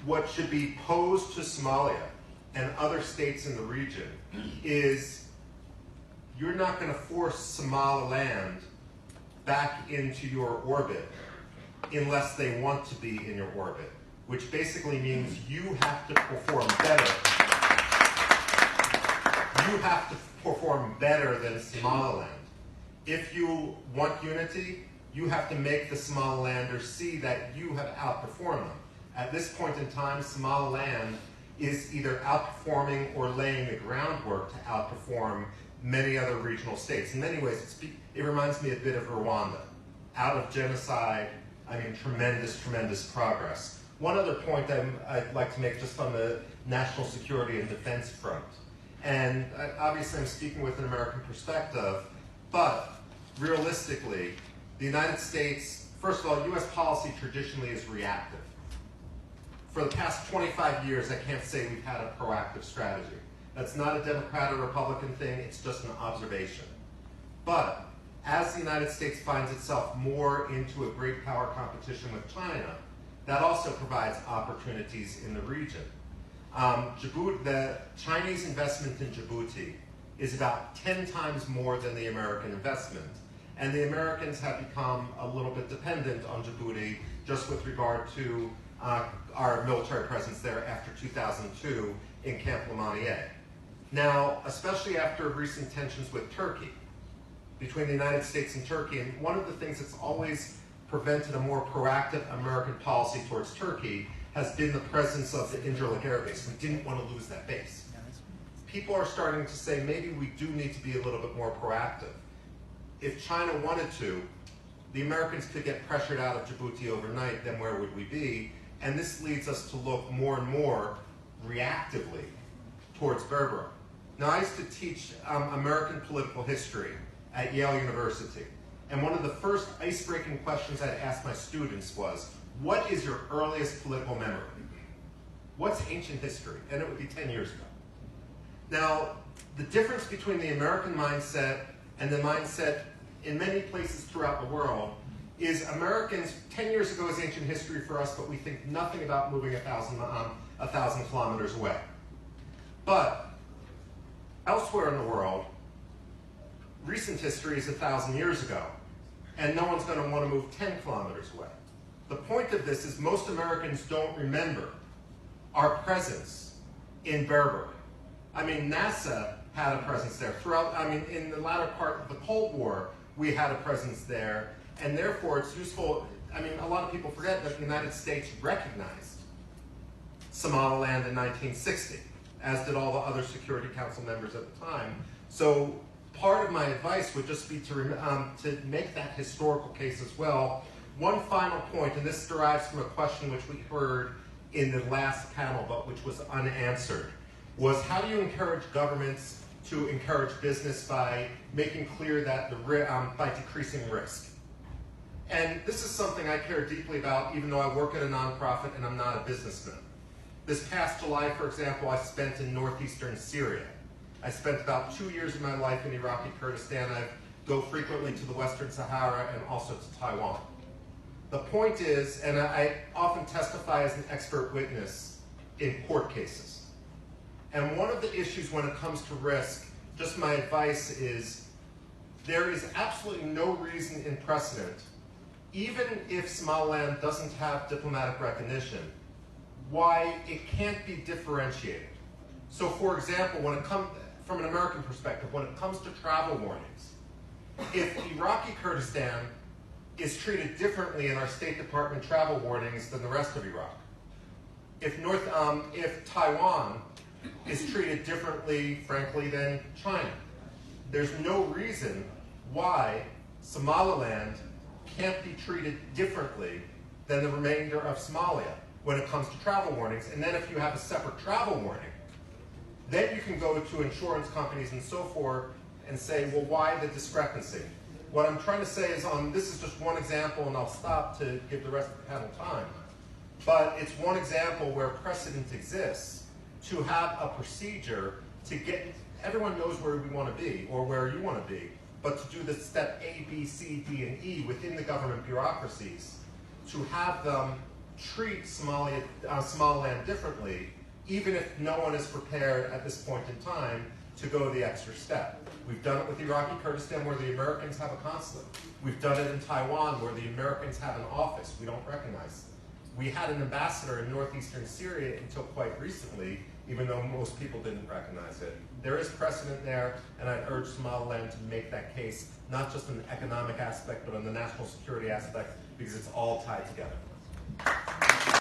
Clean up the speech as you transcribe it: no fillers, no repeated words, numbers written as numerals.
what should be posed to Somalia and other states in the region is you're not going to force Somaliland back into your orbit unless they want to be in your orbit, which basically means you have to perform better. You have to perform better than Somaliland. If you want unity, you have to make the Somalilanders see that you have outperformed them. At this point in time, Somaliland is either outperforming or laying the groundwork to outperform many other regional states. In many ways, it reminds me a bit of Rwanda. Out of genocide, I mean, tremendous, tremendous progress. One other point I'd like to make just on the national security and defense front. And obviously I'm speaking with an American perspective, but realistically, the United States, first of all, US policy traditionally is reactive. For the past 25 years, I can't say we've had a proactive strategy. That's not a Democrat or Republican thing, it's just an observation. But as the United States finds itself more into a great power competition with China, that also provides opportunities in the region. The Chinese investment in Djibouti is about 10 times more than the American investment. And the Americans have become a little bit dependent on Djibouti just with regard to our military presence there after 2002 in Camp Lemonnier. Now, especially after recent tensions with Turkey, between the United States and Turkey, and one of the things that's always prevented a more proactive American policy towards Turkey has been the presence of the Incirlik Air Base. We didn't want to lose that base. People are starting to say maybe we do need to be a little bit more proactive. If China wanted to, the Americans could get pressured out of Djibouti overnight, then where would we be? And this leads us to look more and more reactively towards Berbera. Now, I used to teach American political history at Yale University. And one of the first ice-breaking questions I'd ask my students was, what is your earliest political memory? What's ancient history? And it would be 10 years ago. Now, the difference between the American mindset and the mindset in many places throughout the world is Americans, 10 years ago is ancient history for us, but we think nothing about moving 1,000 kilometers away. But elsewhere in the world, recent history is 1,000 years ago, and no one's going to want to move 10 kilometers away. The point of this is most Americans don't remember our presence in Berbera. I mean, NASA had a presence there. In the latter part of the Cold War, we had a presence there, and therefore it's useful. I mean, a lot of people forget that the United States recognized Somaliland in 1960, as did all the other Security Council members at the time. So part of my advice would just be to make that historical case as well. One final point, and this derives from a question which we heard in the last panel, but which was unanswered, was how do you encourage governments to encourage business by making clear that by decreasing risk? And this is something I care deeply about, even though I work at a nonprofit and I'm not a businessman. This past July, for example, I spent in northeastern Syria. I spent about 2 years of my life in Iraqi Kurdistan. I go frequently to the Western Sahara and also to Taiwan. The point is, and I often testify as an expert witness in court cases. And one of the issues when it comes to risk, just my advice is, there is absolutely no reason in precedent, even if Somaliland doesn't have diplomatic recognition, why it can't be differentiated. So for example, when it comes, from an American perspective, when it comes to travel warnings, if Iraqi Kurdistan is treated differently in our State Department travel warnings than the rest of Iraq, if Taiwan is treated differently, frankly, than China, there's no reason why Somaliland can't be treated differently than the remainder of Somalia when it comes to travel warnings. And then if you have a separate travel warning, then you can go to insurance companies and so forth and say, well, why the discrepancy? What I'm trying to say is, this is just one example, and I'll stop to give the rest of the panel time, but it's one example where precedent exists to have a procedure to get, everyone knows where we want to be, or where you want to be, but to do the step A, B, C, D, and E within the government bureaucracies, to have them treat Somaliland differently, even if no one is prepared at this point in time to go the extra step. We've done it with Iraqi Kurdistan, where the Americans have a consulate. We've done it in Taiwan, where the Americans have an office. We don't recognize them. We had an ambassador in northeastern Syria until quite recently, even though most people didn't recognize it. There is precedent there, and I'd urge Somaliland to make that case, not just on the economic aspect, but on the national security aspect, because it's all tied together.